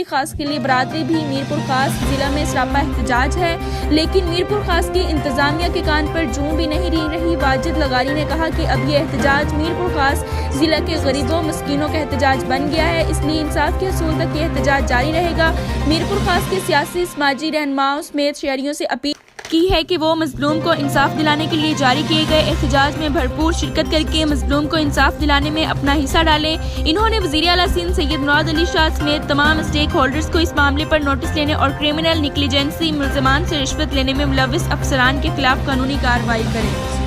खास के लिए बरादरी भी मीरपुर खास जिला में सरापा एहतजाज है, लेकिन मीरपुर खास की इंतजामिया के कान पर जूं भी नहीं रही। वाजिद लगारी ने कहा कि अब ये एहतजाज मीरपुर खास जिला के गरीबों मस्कीनों का एहतजाज बन गया है, इसलिए इंसाफ के असूल तक ये एहतजाज जारी रहेगा। मीरपुर खास के सियासी समाजी रहनुमाओं समेत शहरियों से अपील की है कि वो मजलूम को इंसाफ दिलाने के लिए जारी किए गए एहतजाज में भरपूर शिरकत करके मजलूम को इंसाफ दिलाने में अपना हिस्सा डालें। इन्होंने वज़ीर आला सिंध सैयद मुराद अली शाह समेत तमाम स्टेक होल्डर्स को इस मामले पर नोटिस लेने और क्रिमिनल निग्लिजेंसी मुल्ज़मान से रिश्वत लेने में मुलव्विस अफसरान के खिलाफ कानूनी कार्रवाई करें।